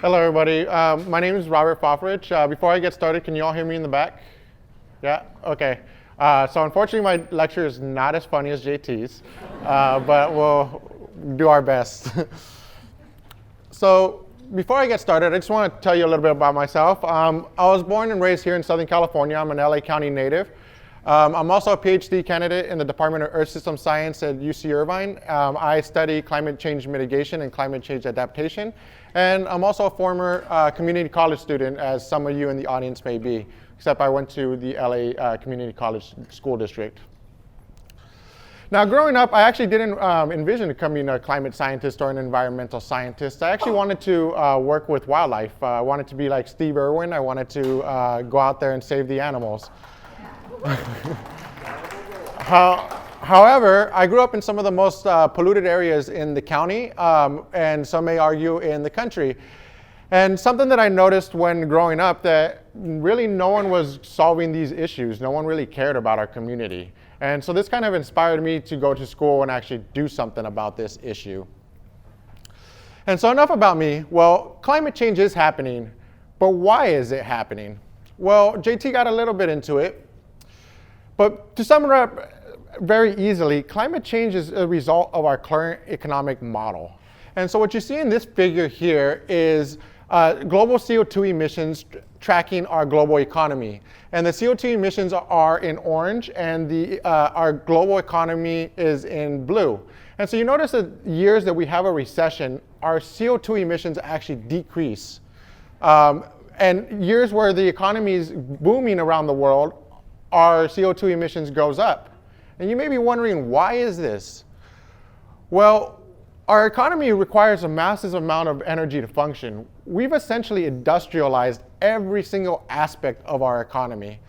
Hello, everybody. My name is Robert Fofrich. Before I get started, can you all hear me in the back? Yeah? Okay. So unfortunately, my lecture is not as funny as JT's, but we'll do our best. So before I get started, I just want to tell you a little bit about myself. I was born and raised here in Southern California. I'm an LA County native. I'm also a PhD candidate in the Department of Earth System Science at UC Irvine. I study climate change mitigation and climate change adaptation. And I'm also a former community college student, as some of you in the audience may be, except I went to the LA Community College School District. Now, growing up, I actually didn't envision becoming a climate scientist or an environmental scientist. I actually wanted to work with wildlife. I wanted to be like Steve Irwin. I wanted to go out there and save the animals. However, I grew up in some of the most polluted areas in the county, and some may argue in the country. And something that I noticed when growing up, that really no one was solving these issues. No one really cared about our community. And so this kind of inspired me to go to school and actually do something about this issue. And so enough about me. Well, climate change is happening, but why is it happening? Well, JT got a little bit into it. But to sum it up very easily, climate change is a result of our current economic model. And so what you see in this figure here is global CO2 emissions tracking our global economy. And the CO2 emissions are in orange, and our global economy is in blue. And so you notice that years that we have a recession, our CO2 emissions actually decrease. And years where the economy is booming around the world, our CO2 emissions goes up. And you may be wondering, why is this? Well, our economy requires a massive amount of energy to function. We've essentially industrialized every single aspect of our economy.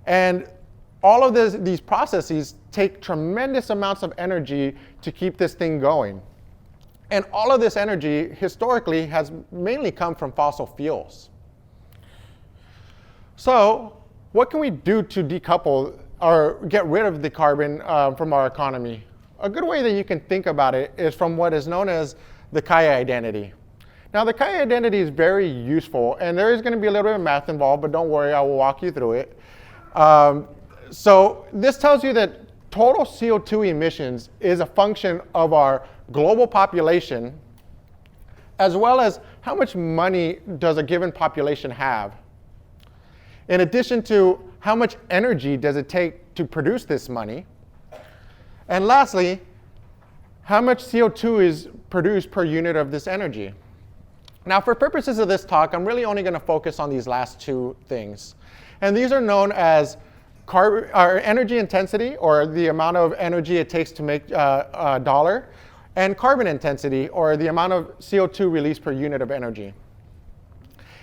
And all of these processes take tremendous amounts of energy to keep this thing going. And all of this energy, historically, has mainly come from fossil fuels. So what can we do to decouple or get rid of the carbon from our economy? A good way that you can think about it is from what is known as the Kaya identity. Now, the Kaya identity is very useful, and there is going to be a little bit of math involved, but don't worry, I will walk you through it. So this tells you that total CO2 emissions is a function of our global population, as well as how much money does a given population have. In addition to how much energy does it take to produce this money. And lastly, how much CO2 is produced per unit of this energy. Now, for purposes of this talk, I'm really only going to focus on these last two things. And these are known as energy intensity, or the amount of energy it takes to make a dollar, and carbon intensity, or the amount of CO2 released per unit of energy.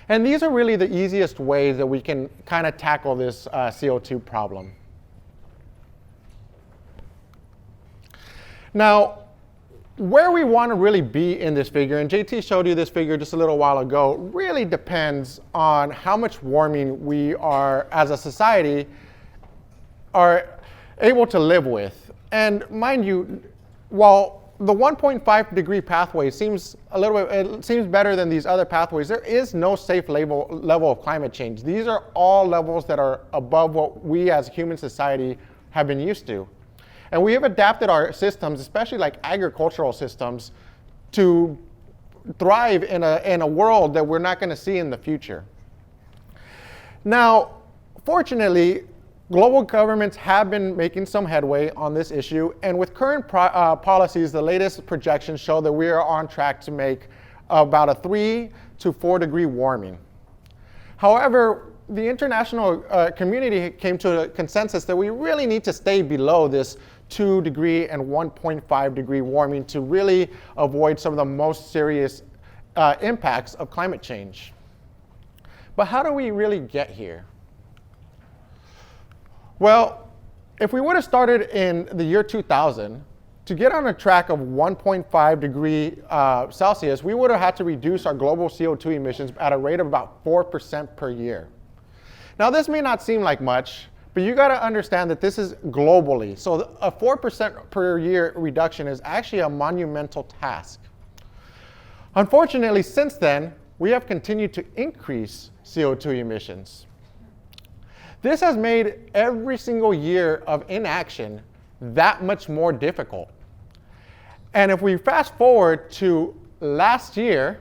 And these are really the easiest ways that we can kind of tackle this CO2 problem. Now, where we want to really be in this figure, and JT showed you this figure just a little while ago, really depends on how much warming we are, as a society, are able to live with. And mind you, while the 1.5 degree pathway seems better than these other pathways, there is no safe level of climate change. These are all levels that are above what we as human society have been used to. And we have adapted our systems, especially like agricultural systems, to thrive in a world that we're not going to see in the future. Now, fortunately, global governments have been making some headway on this issue, and with current policies, the latest projections show that we are on track to make about a 3 to 4 degree warming. However, the international community came to a consensus that we really need to stay below this 2 degree and 1.5 degree warming to really avoid some of the most serious impacts of climate change. But how do we really get here? Well, if we would have started in the year 2000, to get on a track of 1.5 degree Celsius, we would have had to reduce our global CO2 emissions at a rate of about 4% per year. Now, this may not seem like much, but you got to understand that this is globally. So a 4% per year reduction is actually a monumental task. Unfortunately, since then, we have continued to increase CO2 emissions. This has made every single year of inaction that much more difficult. And if we fast forward to last year,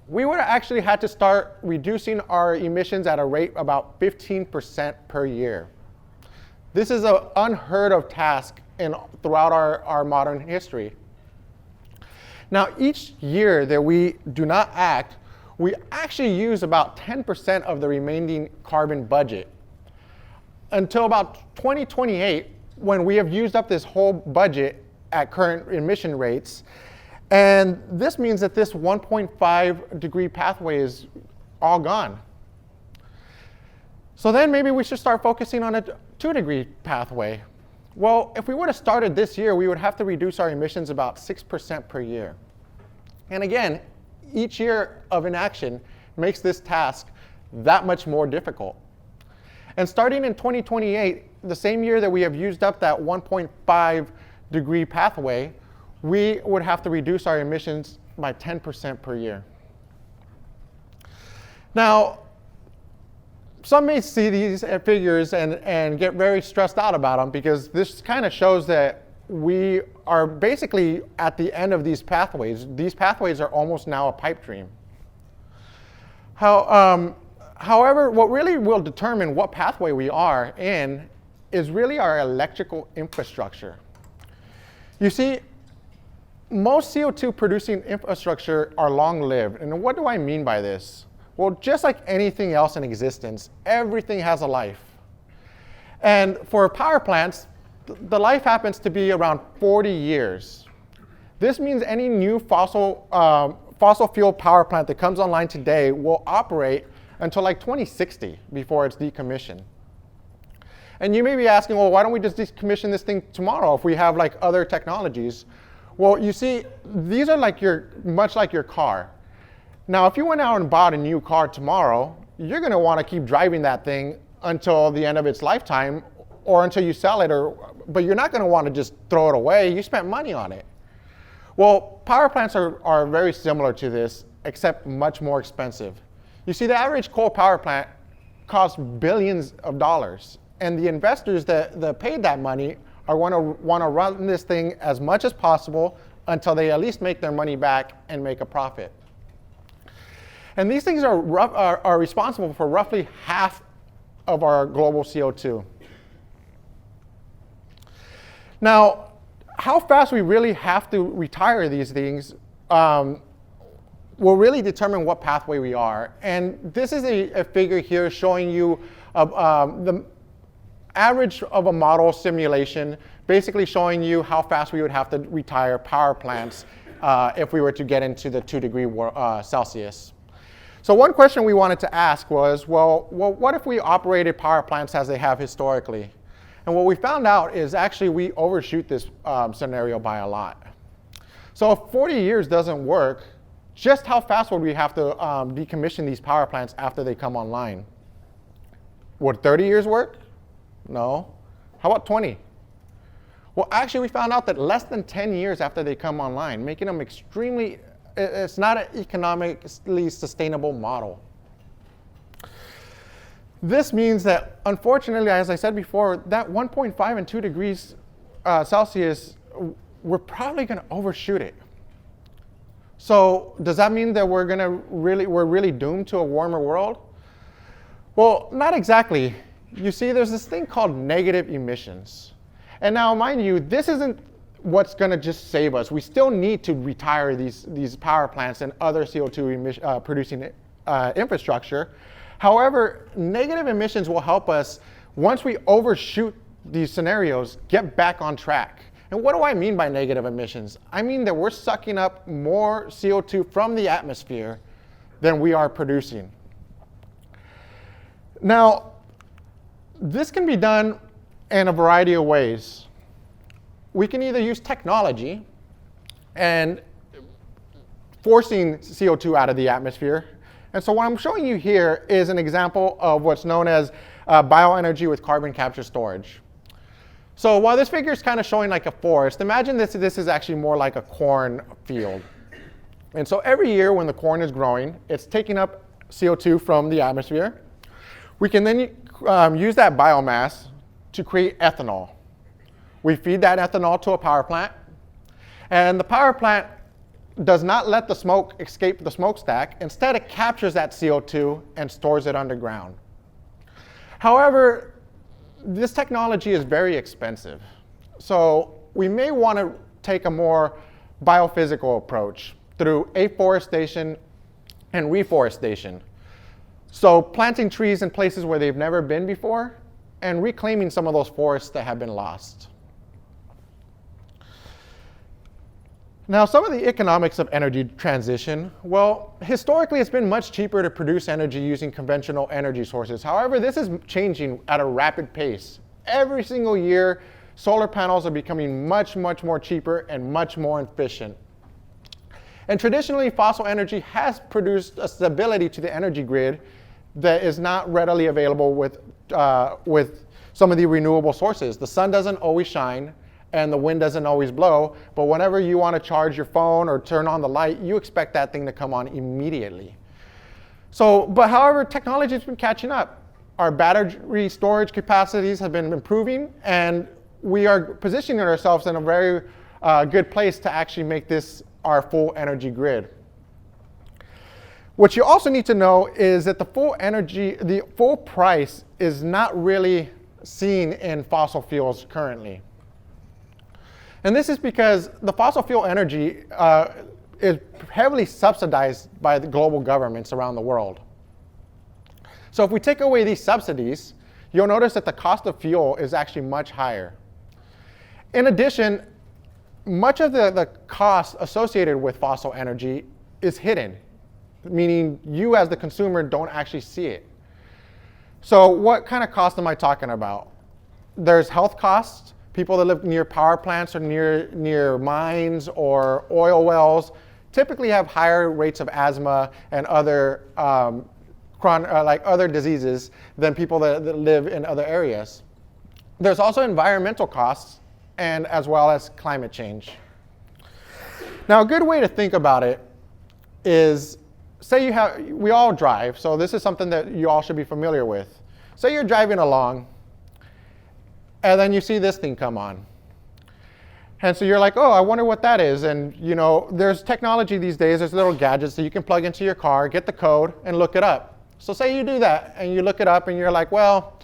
we would have actually had to start reducing our emissions at a rate about 15% per year. This is an unheard of task throughout our modern history. Now, each year that we do not act, we actually use about 10% of the remaining carbon budget until about 2028, when we have used up this whole budget at current emission rates. And this means that this 1.5 degree pathway is all gone. So then maybe we should start focusing on a 2 degree pathway. Well, if we would have started this year, we would have to reduce our emissions about 6% per year. And again, each year of inaction makes this task that much more difficult. And starting in 2028, the same year that we have used up that 1.5 degree pathway, we would have to reduce our emissions by 10% per year. Now, some may see these figures and get very stressed out about them, because this kind of shows that we are basically at the end of these pathways. These pathways are almost now a pipe dream. However, what really will determine what pathway we are in is really our electrical infrastructure. You see, most CO2 producing infrastructure are long-lived. And what do I mean by this? Well, just like anything else in existence, everything has a life. And for power plants, the life happens to be around 40 years. This means any new fossil fuel power plant that comes online today will operate until like 2060 before it's decommissioned. And you may be asking, well, why don't we just decommission this thing tomorrow if we have like other technologies? Well, you see, these are like much like your car. Now, if you went out and bought a new car tomorrow, you're going to want to keep driving that thing until the end of its lifetime, or until you sell it, but you're not going to want to just throw it away. You spent money on it. Well, power plants are very similar to this, except much more expensive. You see, the average coal power plant costs billions of dollars, and the investors that paid that money are going to want to run this thing as much as possible until they at least make their money back and make a profit. And these things are responsible for roughly half of our global CO2. Now, how fast we really have to retire these things will really determine what pathway we are. And this is a figure here showing you the average of a model simulation, basically showing you how fast we would have to retire power plants if we were to get into the 2 degree Celsius. So one question we wanted to ask was, well, what if we operated power plants as they have historically? And what we found out is actually we overshoot this scenario by a lot. So if 40 years doesn't work, just how fast would we have to decommission these power plants after they come online? Would 30 years work? No. How about 20? Well, actually, we found out that less than 10 years after they come online, making them it's not an economically sustainable model. This means that, unfortunately, as I said before, that 1.5 and 2 degrees Celsius, we're probably going to overshoot it. So does that mean that we're really doomed to a warmer world? Well, not exactly. You see, there's this thing called negative emissions. And now, mind you, this isn't what's going to just save us. We still need to retire these power plants and other CO2 producing infrastructure. However, negative emissions will help us, once we overshoot these scenarios, get back on track. And what do I mean by negative emissions? I mean that we're sucking up more CO2 from the atmosphere than we are producing. Now, this can be done in a variety of ways. We can either use technology and forcing CO2 out of the atmosphere. And so what I'm showing you here is an example of what's known as bioenergy with carbon capture storage. So while this figure is kind of showing like a forest, imagine this is actually more like a corn field. And so every year when the corn is growing, it's taking up CO2 from the atmosphere. We can then use that biomass to create ethanol. We feed that ethanol to a power plant, and the power plant does not let the smoke escape the smokestack. Instead, it captures that CO2 and stores it underground. However, this technology is very expensive. So we may want to take a more biophysical approach through afforestation and reforestation. So planting trees in places where they've never been before and reclaiming some of those forests that have been lost. Now, some of the economics of energy transition, well, historically it's been much cheaper to produce energy using conventional energy sources. However, this is changing at a rapid pace. Every single year, solar panels are becoming much, much more cheaper and much more efficient. And traditionally, fossil energy has produced a stability to the energy grid that is not readily available with some of the renewable sources. The sun doesn't always shine, and the wind doesn't always blow, but whenever you want to charge your phone or turn on the light, you expect that thing to come on immediately. But however, technology has been catching up. Our battery storage capacities have been improving, and we are positioning ourselves in a very good place to actually make this our full energy grid. What you also need to know is that the full price is not really seen in fossil fuels currently. And this is because the fossil fuel energy is heavily subsidized by the global governments around the world. So if we take away these subsidies, you'll notice that the cost of fuel is actually much higher. In addition, much of the cost associated with fossil energy is hidden, meaning you as the consumer don't actually see it. So what kind of cost am I talking about? There's health costs. People that live near power plants or near mines or oil wells typically have higher rates of asthma and other other diseases than people that live in other areas. There's also environmental costs, and as well as climate change. Now, a good way to think about it is, say we all drive, so this is something that you all should be familiar with. Say you're driving along, and then you see this thing come on. And so you're like, oh, I wonder what that is. And there's technology these days, there's little gadgets that you can plug into your car, get the code, and look it up. So say you do that, and you look it up, and you're like, well,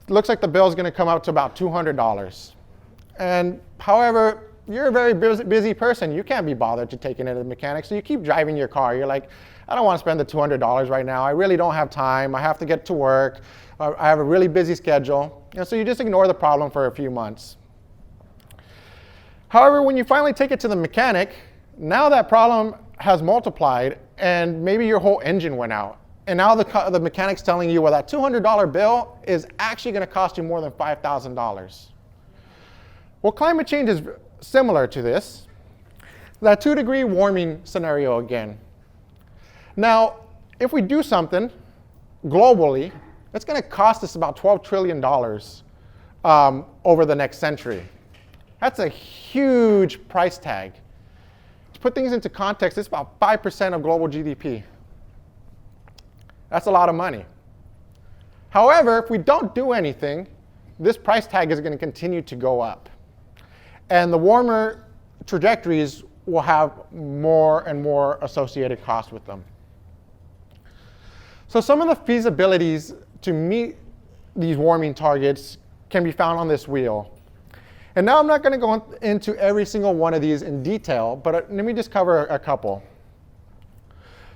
it looks like the bill's gonna come out to about $200. And however, you're a very busy person. You can't be bothered to take it into the mechanic, so you keep driving your car. You're like, I don't want to spend the $200 right now. I really don't have time. I have to get to work. I have a really busy schedule. And so you just ignore the problem for a few months. However, when you finally take it to the mechanic, now that problem has multiplied, and maybe your whole engine went out. And now the mechanic's telling you, well, that $200 bill is actually going to cost you more than $5,000. Well, climate change is similar to this. That 2-degree warming scenario again. Now, if we do something globally, it's going to cost us about $12 trillion over the next century. That's a huge price tag. To put things into context, it's about 5% of global GDP. That's a lot of money. However, if we don't do anything, this price tag is going to continue to go up. And the warmer trajectories will have more and more associated costs with them. So some of the feasibilities to meet these warming targets can be found on this wheel. And now I'm not going to go into every single one of these in detail, but let me just cover a couple.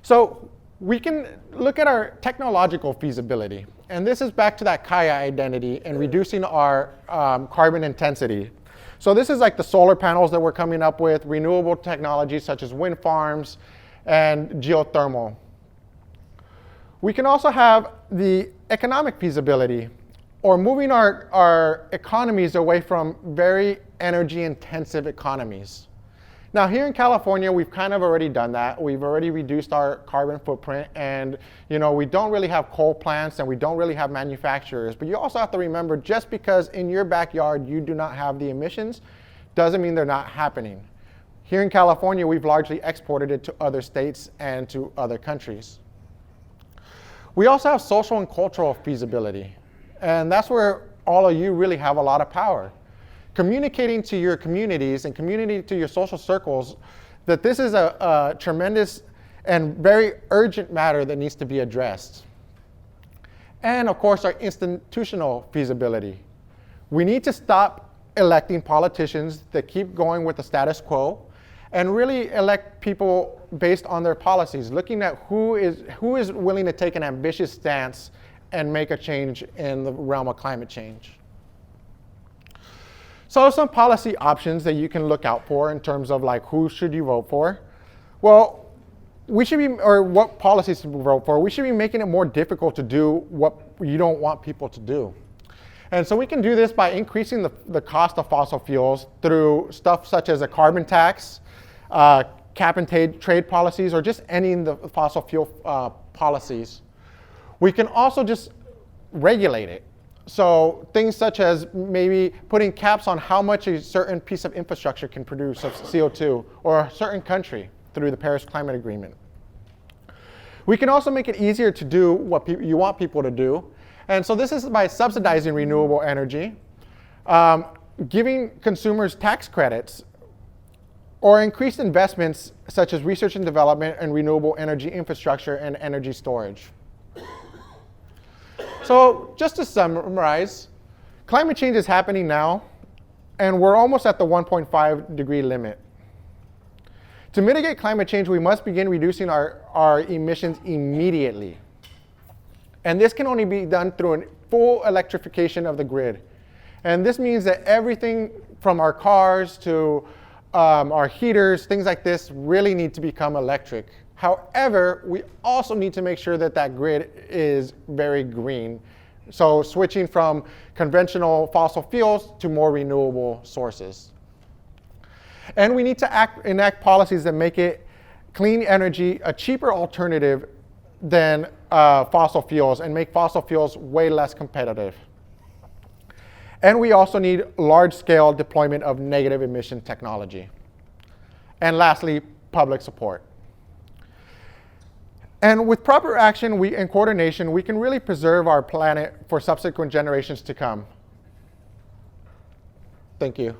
So we can look at our technological feasibility. And this is back to that Kaya identity and reducing our carbon intensity. So this is like the solar panels that we're coming up with, renewable technologies such as wind farms and geothermal. We can also have the economic feasibility, or moving our economies away from very energy-intensive economies. Now here in California, we've kind of already done that. We've already reduced our carbon footprint, and we don't really have coal plants and we don't really have manufacturers. But you also have to remember, just because in your backyard you do not have the emissions, doesn't mean they're not happening. Here in California, we've largely exported it to other states and to other countries. We also have social and cultural feasibility, and that's where all of you really have a lot of power. Communicating to your communities and communicating to your social circles that this is a tremendous and very urgent matter that needs to be addressed. And of course, our institutional feasibility. We need to stop electing politicians that keep going with the status quo and really elect people based on their policies, looking at who is willing to take an ambitious stance and make a change in the realm of climate change. So some policy options that you can look out for in terms of like who should you vote for. Well, we should be, or what policies to vote for, we should be making it more difficult to do what you don't want people to do. And so we can do this by increasing the cost of fossil fuels through stuff such as a carbon tax, cap and trade policies, or just ending the fossil fuel policies. We can also just regulate it. So things such as maybe putting caps on how much a certain piece of infrastructure can produce of CO2, or a certain country through the Paris Climate Agreement. We can also make it easier to do what you want people to do. And so this is by subsidizing renewable energy, giving consumers tax credits, or increased investments such as research and development and renewable energy infrastructure and energy storage. So just to summarize, climate change is happening now, and we're almost at the 1.5 degree limit. To mitigate climate change, we must begin reducing our emissions immediately. And this can only be done through a full electrification of the grid. And this means that everything from our cars to our heaters, things like this, really need to become electric. However, we also need to make sure that that grid is very green. So switching from conventional fossil fuels to more renewable sources. And we need to enact policies that make it clean energy a cheaper alternative than fossil fuels and make fossil fuels way less competitive. And we also need large-scale deployment of negative emission technology. And lastly, public support. And with proper action and coordination, we can really preserve our planet for subsequent generations to come. Thank you.